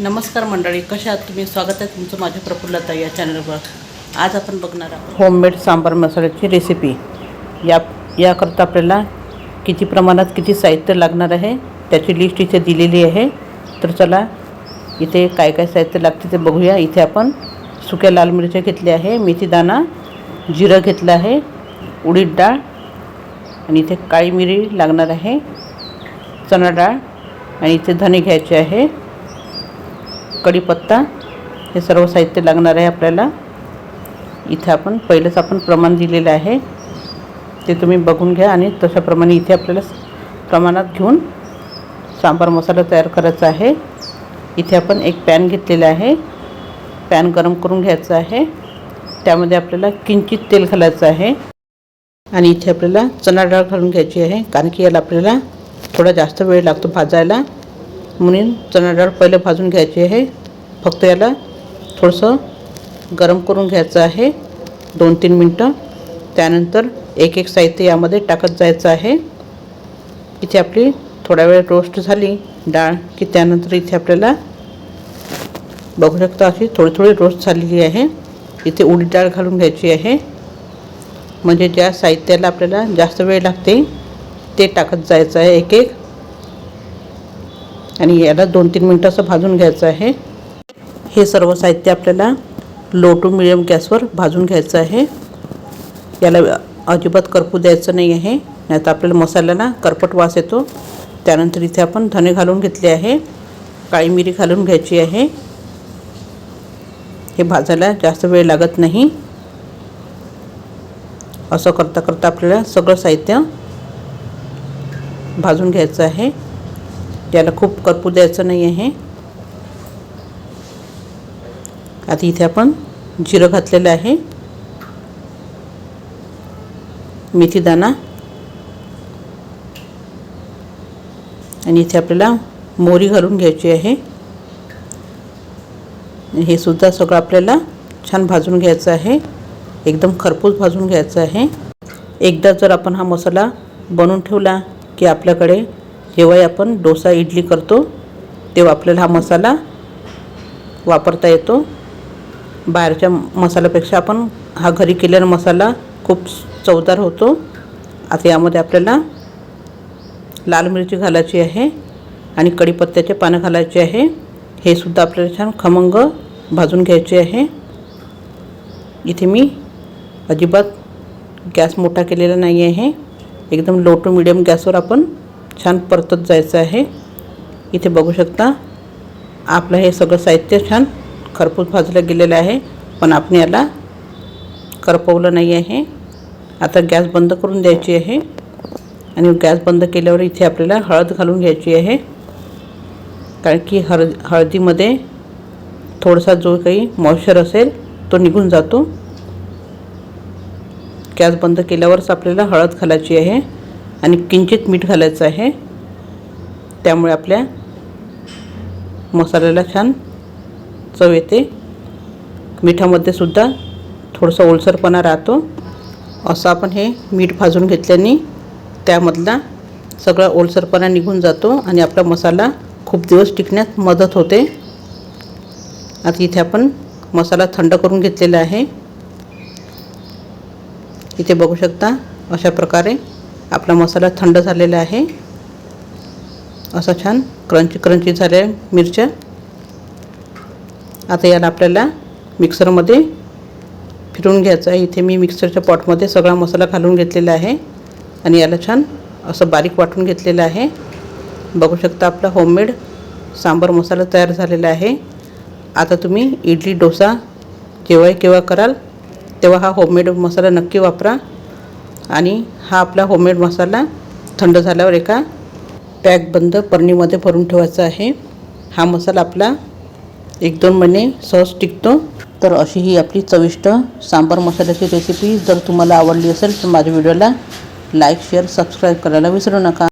नमस्कार मंडळी, कशा आहात तुम्ही? स्वागत आहे तुमचं माझ्या प्रफुल्लता या चॅनलवर. आज आपण बघणार आहोत होममेड सांबार मसाल्याची रेसिपी. याकरता आपल्याला किती प्रमाणात किती साहित्य लागणार आहे त्याची लिस्ट इथे दिलेली आहे. तर चला इथे काय काय साहित्य लागते ते बघूया. इथे आपण सुक्या लाल मिरच्या घेतल्या आहे, मेथी दाणा, जिरं घेतलं आहे, उडीद डाळ आणि इथे काळी मिरी लागणार आहे, चणा डाळ आणि इथे धणे घ्यायचे आहे, कढीपत्ता. हे सर्व साहित्य लागणार आहे आपल्याला. इथे आपण पहिलेच प्रमाण दिलेलं आहे ते तुम्ही बघून घ्या आणि तशाप्रमाणे इथे आपल्याला प्रमाणात घेऊन सांबार मसाला तयार करायचा आहे. इथे आपण एक पॅन घेतलेला आहे. पॅन गरम करून घ्यायचा आहे. त्यामध्ये आपल्याला किंचित तेल घालायचं आहे आणि इथे आपल्याला चणा डाळ घालून घ्यायची आहे, कारण की याला आपल्याला थोडा जास्त वेळ लागतो भाजायला, म्हणून चणा डाळ पहिले भाजून घ्यायची आहे. फक्त याला थोडंसं गरम करून घ्यायचं आहे 2-3 मिनटं. त्यानंतर एक एक साहित्य यामध्ये टाकत जायचं आहे. इथे आपली थोडा वेळ रोस्ट झाली डाळ की त्यानंतर इथे आपल्याला बघू शकता अशी थोडी थोडी रोस्ट झालेली आहे. इथे उडीद डाळ घालून घ्यायची आहे, म्हणजे ज्या साहित्याला आपल्याला जास्त वेळ लागते ते टाकत जायचं आहे एक एक, आणि याला 2-3 मिनटं असं भाजून घ्यायचं आहे. हे सर्व साहित्य आपल्याला लो टू मिडियम गॅसवर भाजून घ्यायचं आहे. याला अजिबात करपू द्यायचं नाही आहे, नाहीतर आपल्याला मसाल्याला करपट वास येतो. त्यानंतर इथे आपण धणे घालून घेतले आहे, काळी मिरी घालून घ्यायची आहे. हे भाजायला जास्त वेळ लागत नाही. असं करता करता आपल्याला सगळं साहित्य भाजून घ्यायचं आहे. याला खूप करपू द्यायचं नाही आहे. आता इथे आपण जिरं घातलेलं आहे, मेथी दाणा आणि इथे आपल्याला मोहरी घालून घ्यायची आहे. हे सुद्धा सगळं आपल्याला छान भाजून घ्यायचं आहे, एकदम खरपूस भाजून घ्यायचं आहे. एकदा जर आपण हा मसाला बनवून ठेवला की आपल्याकडे जेव्हा आपण डोसा इडली करतो तेव्हा आपल्याला हा मसाला वापरता येतो. बाहेरच्या मसाल्यापेक्षा आपण हा घरी केलेला मसाला खूप चवदार होतो. आता यामध्ये आपल्याला लाल मिरची घालायची आहे आणि कढीपत्त्याचे पानं घालायचे आहे. हे सुद्धा आपल्याला छान खमंग भाजून घ्यायचे आहे. इथे मी अजिबात गॅस मोठा केलेला नाही आहे, एकदम लो टू मिडियम गॅसवर आपण छान परतत जायचं आहे. इथे बघू शकता आपलं हे सगळं साहित्य छान खरपूस भाजलं गेलेलं आहे, पण आपण याला करपवलं नाही आहे. आता गॅस बंद करून द्यायची आहे आणि गॅस बंद केल्यावर इथे आपल्याला हळद घालून घ्यायची आहे, कारण की हळदीमध्ये थोडासा जो काही मॉइश्चर असेल तो निघून जातो. गॅस बंद केल्यावरच आपल्याला हळद घालायची आहे आणि किंचित मीठ घालायचं आहे. त्यामुळे आपल्या मसाल्याला छान चव येते. मिठामध्ये सुद्धा थोडासा ओलसरपणा राहतो. असं आपण हे मीठ भाजून घेतल्याने त्यामधला सगळा ओलसरपणा निघून जातो आणि आपला मसाला खूप दिवस टिकण्यात मदत होते. आता इथे आपण मसाला थंड करून घेतलेला आहे. इथे बघू शकता अशा प्रकारे आपला मसाला थंड झालेला आहे. असा छान क्रंची झाल्या मिरच्या. आता याला आपल्याला मिक्सरमध्ये फिरवून घ्यायचं आहे. इथे मी मिक्सरच्या पॉटमध्ये सगळा मसाला घालून घेतलेला आहे आणि याला छान असं बारीक वाटून घेतलेलं आहे. बघू शकता आपला होममेड सांबार मसाला तयार झालेला आहे. आता तुम्ही इडली डोसा जेव्हा केव्हा कराल तेव्हा हा होममेड मसाला नक्की वापरा. आणि हा आपला होममेड मसाला थंड झाल्यावर एका पॅकबंद बरणीमध्ये भरून ठेवायचा आहे. हा मसाला आपला 1-2 महिने सहज टिकतो. तर अशी ही आपली चविष्ट सांबार मसाल्याची रेसिपी जर तुम्हाला आवडली असेल तर माझ्या व्हिडिओला लाईक, शेअर, सबस्क्राईब करायला विसरू नका.